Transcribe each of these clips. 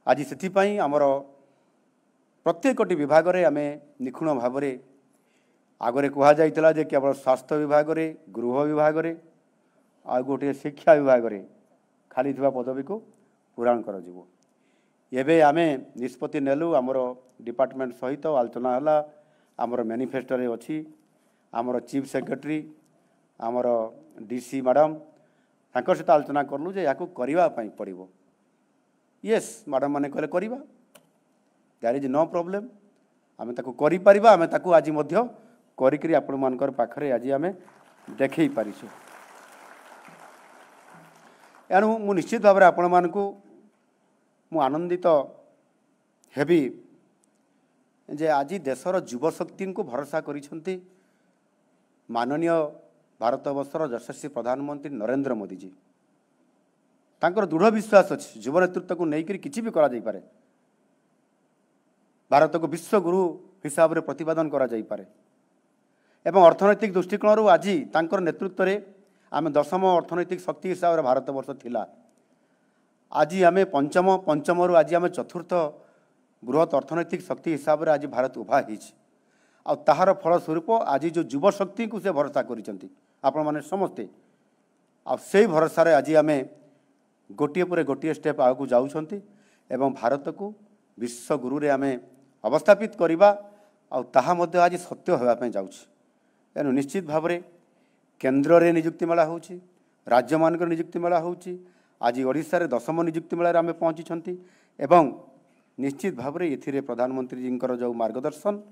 आज से आमर प्रत्येकटी विभाग में आम निखुण भाव आगरे कहुला जे केवल स्वास्थ्य विभाग में गृह विभाग में आ गोटे शिक्षा विभाग में खाली पदवी को पूरण कर आम निष्पत्ति नेलु आमर डिपार्टमेंट सहित आलोचना है आमर मैनिफेस्टो रे अच्छी आमर चीफ सेक्रेटरी आमर डीसी मैडम तांकर सहित आलोचना कलु जे या करने पड़ो येस मैडम मैंने कहले करवा देयर इज नो प्रॉब्लम आम तापर आम ताकू आज करी आपण मानकर पाखरे आज आम देखई पारिछु एणु मु निश्चित भाव में आपण मानकू मु आनंदित हेबी जे आज देशर युवशक्ति को भरोसा करिसेंती माननीय भारतवर्षर यशस्वी प्रधानमंत्री नरेंद्र मोदी जी तांकर दृढ़ विश्वास अच्छी युव नेतृत्व को लेकर किसी भी करा जाई पारे भारत को विश्व गुरु हिसाब से प्रतिपादन करा जाई पारे एवं अर्थनैतिक दृष्टिकोण आज तांकर नेतृत्व में आम दशम अर्थनैतिक शक्ति हिसाब से भारतवर्ष थिला आज आम पंचम रु आज आम चतुर्थ बृहत अर्थनैतिक शक्ति हिसाब से आज भारत उभा हो ताहार फलस्वरूप आज जो युवशक्ति को से भरोसा करिसेंती आपण माने समस्ते से भरोसा आज आम गोटे पर गोटे स्टेप आगू जाउछंती एवं भारत को विश्व गुरु रे आम अवस्थापित करवा आज सत्य होगापी जाउछि एनु निश्चित भाव में केन्द्र रे नियुक्ति मेला होउछि राज्य मान नियुक्ति मेला होउछि आज ओडिशा रे 10म नियुक्ति मेला आम पहुँची एवं निश्चित भाव में ये प्रधानमंत्री जी जो मार्गदर्शन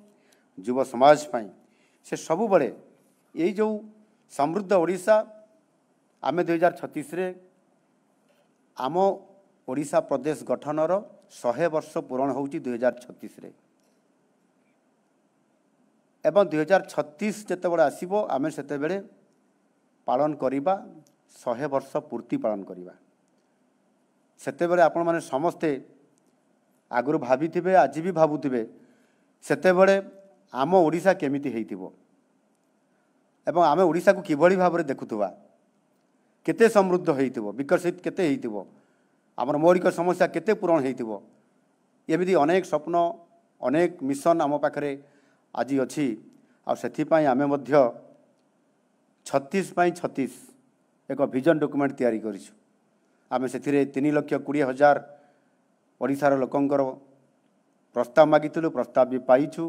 युव समाज पाई से सबु बड़े यही जो समृद्ध ओडिशा आम 2036 रे आम ओडिशा प्रदेश गठनर 100 वर्ष पूरण होउछि 2036 रे एवं 2036 जेतेबेले आसीबो आमे सेतेबेले पालन करिबा 100 वर्ष पूर्ति पालन करिबा सेतेबेले आपण माने समस्ते आगुरु भाबिथिबे आज भी भाबुथिबे सेतेबेले आम ओडिशा केमिति हेइथिबो एवं आमे ओडिशा को किभଳି भाबरे देखुथुबा केते समृद्ध हेइथिबो विकसित केते हेइथिबो आमर मौलिक समस्या केते पूरण हेइथिबो एमिति अनेक स्वप्न अनेक मिशन आम पाखरे आज अच्छी आथिपाई आम 36x36 एक विजन डॉक्यूमेंट तैयारी करिछु आम से 3,20,000 ओडिशार लोकंकर प्रस्ताव मागिथिलु प्रस्ताव भी पाइछु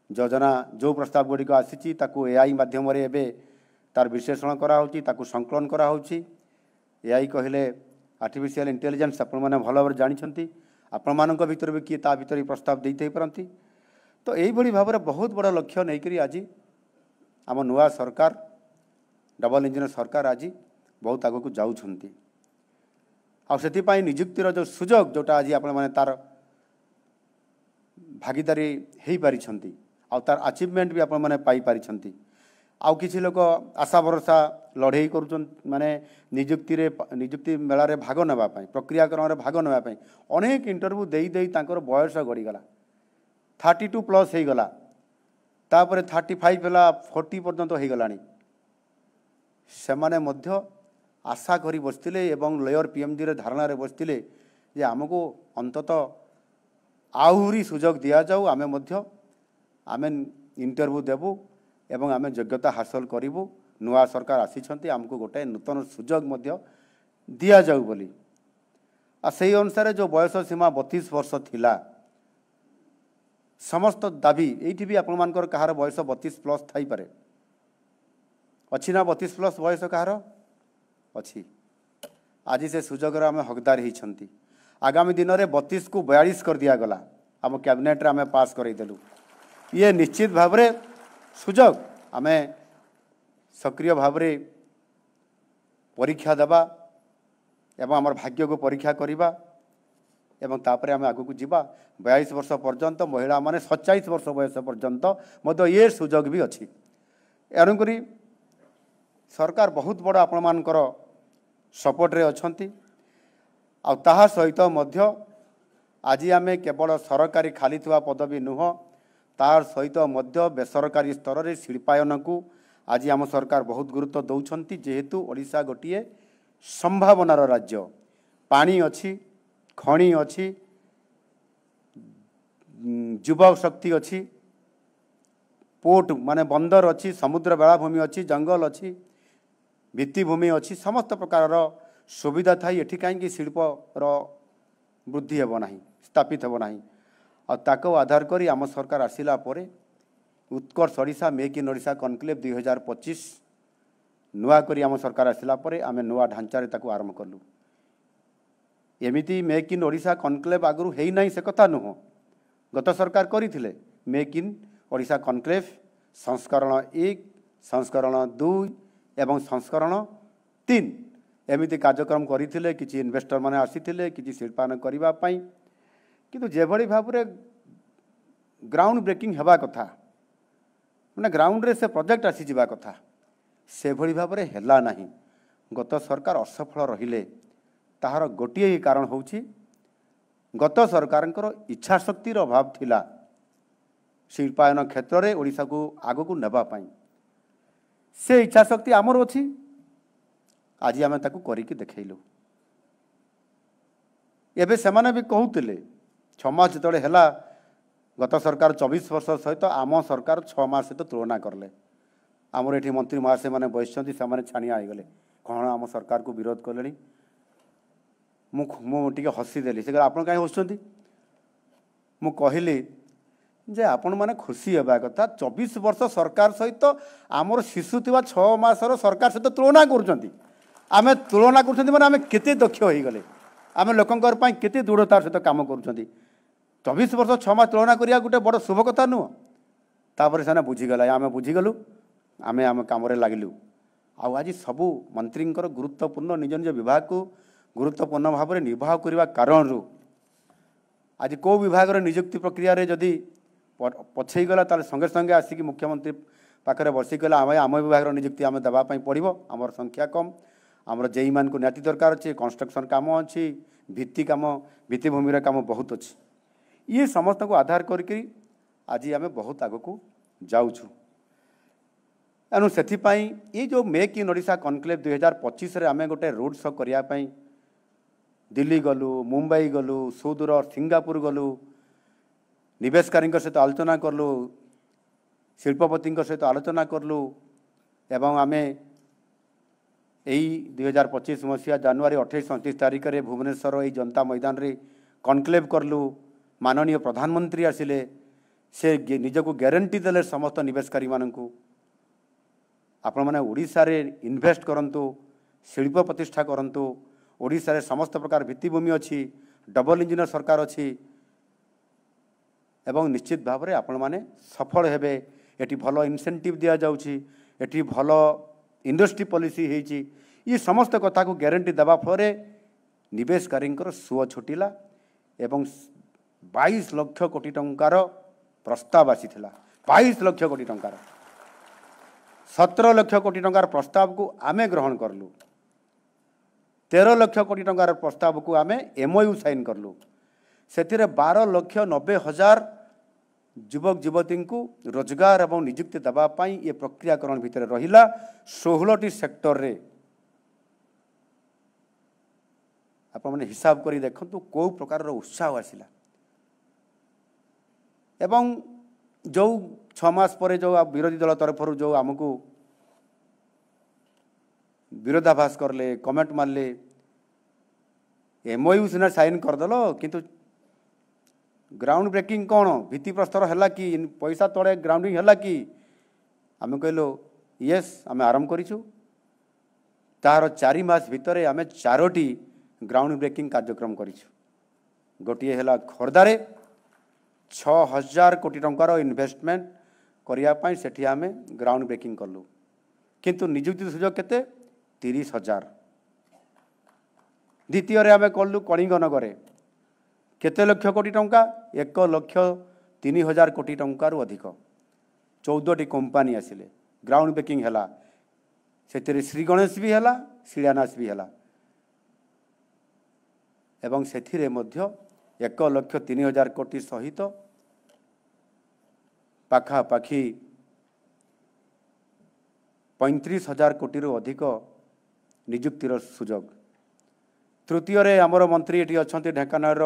योजना जो प्रस्ताव गुड़िक आसी एआई माध्यम रे तार विश्लेषण कराऊँगी संकलन कराऊँगी एआई कहले आर्टिफिशियल इंटेलिजेंस आपण मैंने भल भाव जानते आपण मान भर भी किए ता भर प्रस्ताव देते पारती तो यही भाव में बहुत बड़ा लक्ष्य नहीं आज आम नुआ सरकार डबल इंजिन सरकार आज बहुत आगक जाऊँच निजुक्तिर जो सुजोग जोटा आज आपण मैंने तार भागीदारी हो पारी तार अचिवमेंट भी आपण मैंने पाई पारी आउ किसी लोक आशा भरोसा लड़े कर माने निजुक्ति मेला रे भाग नापी प्रक्रियाकरण में भाग नापी अनेक इंटरव्यू दे बयस गड़ीगला 32+ हो गला तापर 35 है 40 पर्यंत हो गलानी से माने मध्य आशा करी बसते एवं लोअर पीएमजी रे धारणा रे बसते जे आमको अंतत आहुरी सुजोग दिया जाऊ आमे इंटरव्यू देबू एवं आमे योग्यता हासिल करूँ नुआ सरकार आसी आमको गोटे नूतन सुजोग दिया जाऊ बोली से अनुसार जो बयस सीमा 32 वर्ष थिला समस्त दाबी ये भी आपण मानकर कहार बयस 32+ थाई पारे अच्छी ना 32+ बयस कहार अच्छी आज से सुजोगर आम हकदार होती आगामी दिन में 32 को 42 कर दिया गला आम कैबिनेट आम पास करदेलु ये निश्चित भाव में सुजोग आम सक्रिय भाव में परीक्षा देवा एवं आमर भाग्य को परीक्षा करवा एवं तापर आम आगू जावा 42 वर्ष पर्यंत महिला माने 27 वर्ष बयस पर्यंत मध्य ये सुजोग भी अच्छी एणुक सरकार बहुत बड़ा आपण मानकर सपोर्ट रे अछंती आ ताहा सहित मध्य आज आम केवल सरकारी खाली थुआ पदवी नुह तार सहित मध्य बेसरकारी स्तर में शिल्पायन को आज आम सरकार बहुत गुरुत्व दौरान जेहेतु गोटे संभावनार राज्य पानी अच्छी खणी अच्छी युवा शक्ति अच्छी पोर्ट माने बंदर अच्छी समुद्र बेलाभूमि अच्छी जंगल अच्छी भित्तिभूमि अच्छी समस्त प्रकार सुविधा थी ये कहीं शिल्पर वृद्धि हेब ना स्थापित हेब ना और आधार करी आम सरकार आसिला परे Utkarsh Odisha make in Odisha conclave 2025 नुआ करी आम सरकार आसिला परे आमे नुआ ढांचारे ताकू आरंभ कलु एमिति मेक इन ओडिशा कनक्लेव आगु है ना से कथा नुह गत सरकार करथिले मेक इन ओडिशा कनक्लेव संस्करण 1 संस्करण 2 एवं संस्करण 3 एमिति कार्यक्रम करथिले किछि इन्वेस्टर माने आसीथिले किछि शिल्पायन करिबा पई किंतु जेभଳି भाबरे ग्राउंड ब्रेकिंग हेबा कथा माने ग्राउंड रे से प्रोजेक्ट आसी जिबा कथा से भଳି भाबरे हेला नाही गत सरकार असफल रहिले ताहार गोटिए ही कारण होउछि गत सरकारଙ୍କର इच्छा शक्तिर अभाव थिला शिल्पायन क्षेत्र में ओडिशा को आग को नेबा पाई से इच्छा शक्ति आमर अच्छी आज आम ताकू करिकी देखैलु एबे सेमाने भी कहूतिले 6 मास जतले हैला गत सरकार 24 वर्ष सहित आम सरकार 6 मास सहित तुलना करले आमर एठी मंत्री महाशय माने बसिचंती सेमाने छानिया आइगले कौन आम सरकार को विरोध कले मुझे हसी देली से आप कहीं हसुँच मु कहली जे आपण माने खुशी हेबा कथा 24 वर्ष सरकार सहित आमर शिशु थिबा 6 मासर सरकार सहित तुलना करुचंती आमे तुलना करुचंती माने आमे केते दक्ष होई गले आमे लोकंकर पई केते दृढ़तार सहित काम करुचंती 24 वर्ष 6 मास तुलना करिया गुटे बड़ शुभ कथा नु तापर सेना बुझीगला आमे बुझीगलु आमे आम काम लगिलु आज सबू मंत्री गुरुत्वपूर्ण निज निज विभाग को गुरुत्वपूर्ण भाव में निर्वाह करने कारण आज कौ विभाग नियुक्ति प्रक्रिया रे जदि पछईगला ताले संगे संगे आसिक मुख्यमंत्री पाखे बसिगला आम विभाग नियुक्ति आम देवाई पड़ो आमर संख्या कम आमर जेई मान को निहाती दरकार अच्छे कंस्ट्रक्शन काम अच्छी भित्ति काम भित्तिभूमि काम बहुत अच्छी ये समस्त को आधार करके आज आम बहुत आग को जाऊँ एनु से ये जो मेक इन ओडिशा कनक्लेव 2025 रे आम गोटे रोड शो करने दिल्ली गलु मुंबई गलु सुदूर सिंगापुर गलु निवेशकारी सहित आलोचना करलु शिल्पपति सहित आलोचना करलु एवं आमे यही 2025 मसीहा जनवरी 28-29 तारिख में भुवनेश्वर यही जनता मैदान रे कनक्लेव करलु माननीय प्रधानमंत्री आसिले से निजको ग्यारंटी देले समस्त निवेशकारी मानकू आपण माने ओडिशा रे इन्वेस्ट करंतु शिल्प प्रतिष्ठा करंतु ओडिशा रे समस्त प्रकार भित्तिभूमि अच्छी डबल इंजिनियर सरकार अच्छी एवं निश्चित भाव में आपण माने सफल हेबे एटी भलो इनसेंटिव दिया जाउची एटी भलो इंडस्ट्री पॉलिसी हेची ये समस्त कथा को ग्यारंटी देबा फरे निवेशकारी सुओ छुटिला एवं 22 लाख कोटी टंकार प्रस्ताव आसीथिला 22 लाख कोटी टंकार 17 लाख कोटी टंकार प्रस्ताव को आमे ग्रहण करलु 13 लाख कोटी टंकार प्रस्ताव को आमे एमओयू साइन करलु से 12,90,000 युवक युवती को रोजगार एवं नियुक्ति देवाई ये प्रक्रियाकरण भितर रहिला 16टी सेक्टर रे आपने हिसाब करी देखंतु को प्रकार उत्साह आसिला एवं जो 6 मास पर जो विरोधी दल तरफ जो आमको विरोधाभास करले कमेंट मारले एमओयू सिना साइन करदेल किंतु ग्राउंड ब्रेकिंग कौन भित्ति प्रस्तर है कि पैसा तले ग्राउंडिंग है कि आम कहलु येस आम आरंभ करूँ तार 4 मास भितर आम 4टी ग्राउंड ब्रेकिंग कार्यक्रम करूँ गोटे है खोर्धारे 6,000 कोटी टंकार इन्वेस्टमेंट करने से आम ग्राउंड ब्रेकिंग कलु किंतु निजुक्ति सुजोग केते 30,000 द्वितीय आम कलु कलिंग नगर केते लक्ष कोटी टंका 1,03,000 कोटी टंकार अधिक 14टी कंपनी आसिले ग्राउंड ब्रेकिंग है से श्री गणेश भी है शिलान्यास भी है एवं से 1,03,000 कोटी सहित पाखापाखि 35,000 कोटी अधिक निजुक्तिर सुजोग तृतीय आमर मंत्री ये अच्छा ढेंकानाल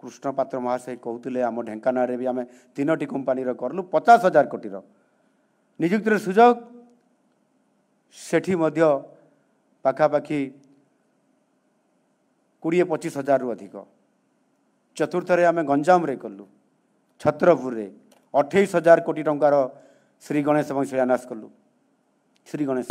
कृष्ण पात्र महाशय कहते आम ढेंकानाल भी आम 3टी कंपानी करलु 50,000 कोटी निजुक्तिर सुजोग सेठी मध्य पाखापाखि 20-25,000 रु अधिक। चतुर्थ आम गंजाम रे कलु छत्रपुर रे 28,000 कोटी टंकार श्री गणेश शिलान्यास कलु। श्री गणेश